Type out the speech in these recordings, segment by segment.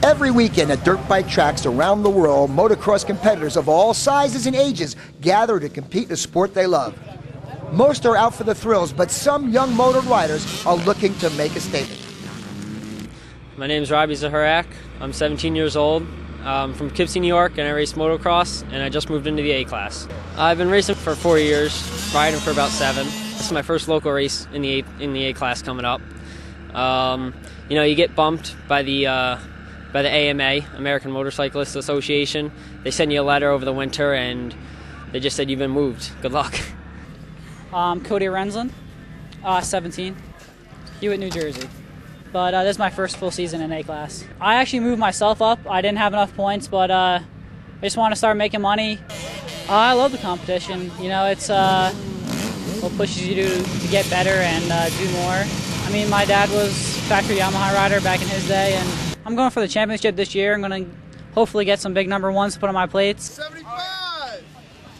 Every weekend at dirt bike tracks around the world, motocross competitors of all sizes and ages gather to compete in a sport they love. Most are out for the thrills, but some young motor riders are looking to make a statement. My name is Robbie Zaharak. I'm 17 years old. I'm from Poughkeepsie, New York, and I race motocross, and I just moved into the A class. I've been racing for 4 years, riding for about 7. This is my first local race in the A class coming up. You know, you get bumped by the AMA, American Motorcyclists Association. They send you a letter over the winter, and they just said you've been moved. Good luck. Cody Rensland, 17, Hewitt, New Jersey. But this is my first full season in A class. I actually moved myself up. I didn't have enough points, but I just want to start making money. I love the competition. You know, it's what pushes you to get better and do more. I mean, my dad was factory Yamaha rider back in his day, and I'm going for the championship this year. I'm going to hopefully get some big number ones to put on my plates. 75!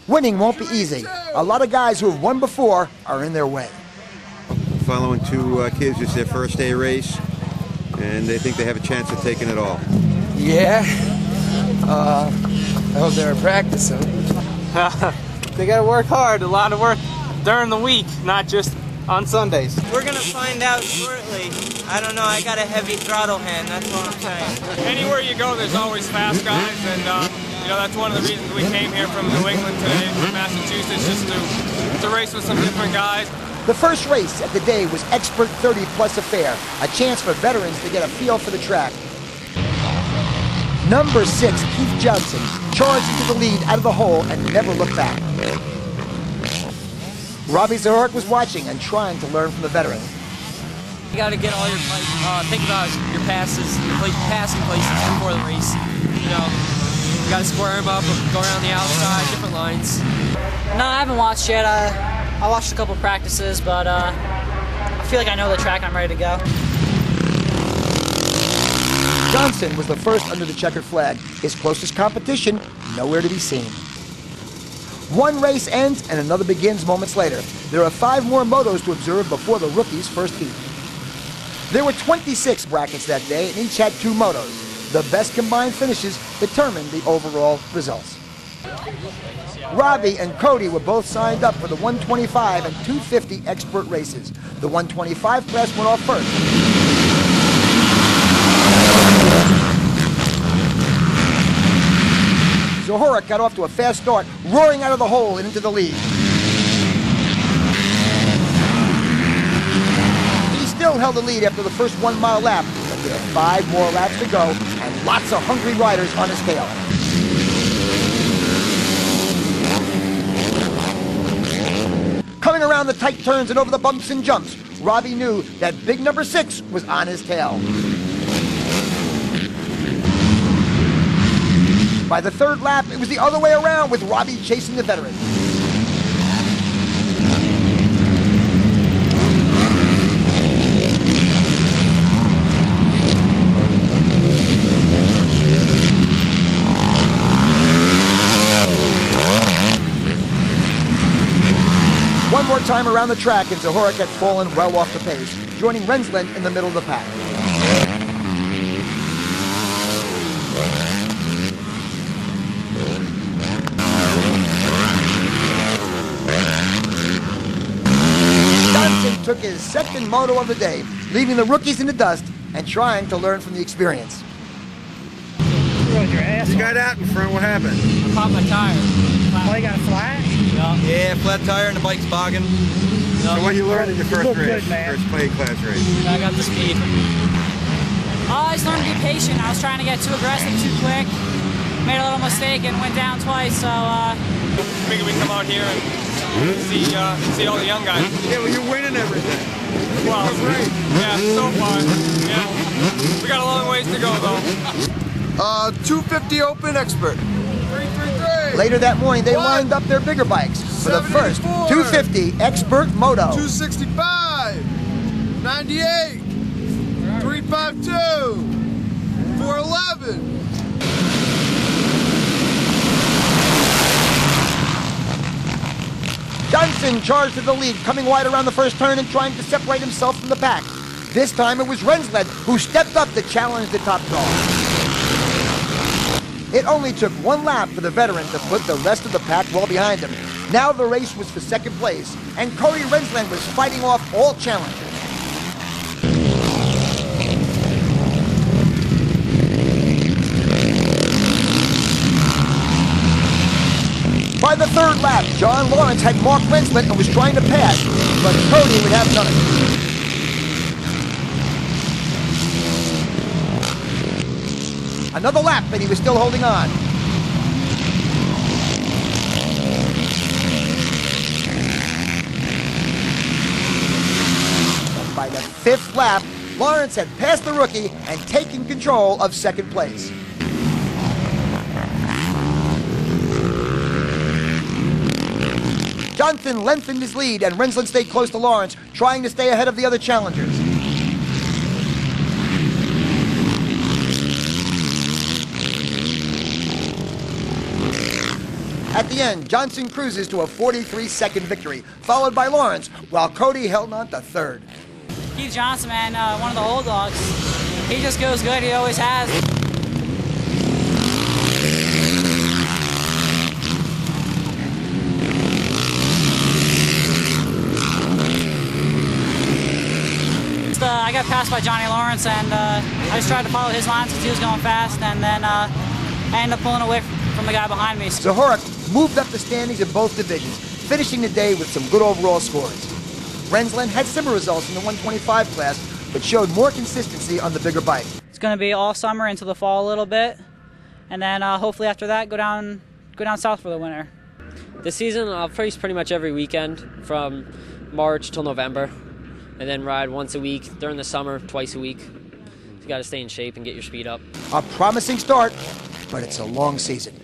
Winning won't be easy. A lot of guys who have won before are in their way. Following two kids, it's their first day race, and they think they have a chance of taking it all. Yeah, I hope they're practicing. They got to work hard, a lot of work during the week, not just on Sundays. We're going to find out shortly. I don't know, I got a heavy throttle hand, that's what I'm saying. Anywhere you go, there's always fast guys, and you know, that's one of the reasons we came here from New England today, from Massachusetts, just to race with some different guys. The first race at the day was Expert 30 Plus Affair, a chance for veterans to get a feel for the track. Number 6, Keith Johnson, charged into the lead out of the hole and never looked back. Robbie Zaharak was watching and trying to learn from the veteran. You got to get all your think about your passes, your passing places before the race. You know, you got to square them up, go around the outside, different lines. No, I haven't watched yet. I watched a couple practices, but I feel like I know the track. I'm ready to go. Johnson was the first under the checkered flag. His closest competition, nowhere to be seen. One race ends and another begins moments later. There are 5 more motos to observe before the rookies' first heat. There were 26 brackets that day, and each had 2 motos. The best combined finishes determined the overall results. Robbie and Cody were both signed up for the 125 and 250 expert races. The 125 class went off first. Zaharak got off to a fast start, roaring out of the hole and into the lead. He still held the lead after the first 1 mile lap, but there are 5 more laps to go and lots of hungry riders on his tail. Coming around the tight turns and over the bumps and jumps, Robbie knew that big number 6 was on his tail. By the 3rd lap, it was the other way around, with Robbie chasing the veteran. One more time around the track, and Zaharak had fallen well off the pace, joining Rensland in the middle of the pack. Johnson took his second moto of the day, leaving the rookies in the dust and trying to learn from the experience. You got out in front, what happened? I popped my tire. Oh, you got a flat? Yeah, flat tire and the bike's bogging. So what you learned in your first race, good, first play class race? I got the speed. I just learned to be patient. I was trying to get too aggressive, too quick. Made a little mistake and went down twice, so Maybe we come out here and see all the young guys. Yeah, well, you're winning everything. Well, yeah, so far. Yeah, we got a long ways to go though. 250 Open Expert. 333. Later that morning, they lined up their bigger bikes for the first 250 Expert Moto. 265. 98. 352. 411. Johnson charged to the lead, coming wide around the first turn and trying to separate himself from the pack. This time it was Rensland who stepped up to challenge the top dog. It only took one lap for the veteran to put the rest of the pack well behind him. Now the race was for second place, and Cody Rensland was fighting off all challengers. By the third lap, John Lawrence had marked Rensland and was trying to pass, but Cody would have none of it. Another lap, and he was still holding on. And by the fifth lap, Lawrence had passed the rookie and taken control of second place. Johnson lengthened his lead, and Rensland stayed close to Lawrence, trying to stay ahead of the other challengers. At the end, Johnson cruises to a 43-second victory, followed by Lawrence, while Cody held on to third. Keith Johnson, man, one of the old dogs. He just goes good. He always has. I got passed by Johnny Lawrence, and I just tried to follow his lines because he was going fast, and then I ended up pulling away from the guy behind me. Zahorak moved up the standings in both divisions, finishing the day with some good overall scores. Rensland had similar results in the 125 class, but showed more consistency on the bigger bike. It's going to be all summer into the fall a little bit, and then hopefully after that go down south for the winter. This season I'll race pretty much every weekend from March till November, and then ride once a week during the summer, twice a week. You got to stay in shape and get your speed up. A promising start, but it's a long season.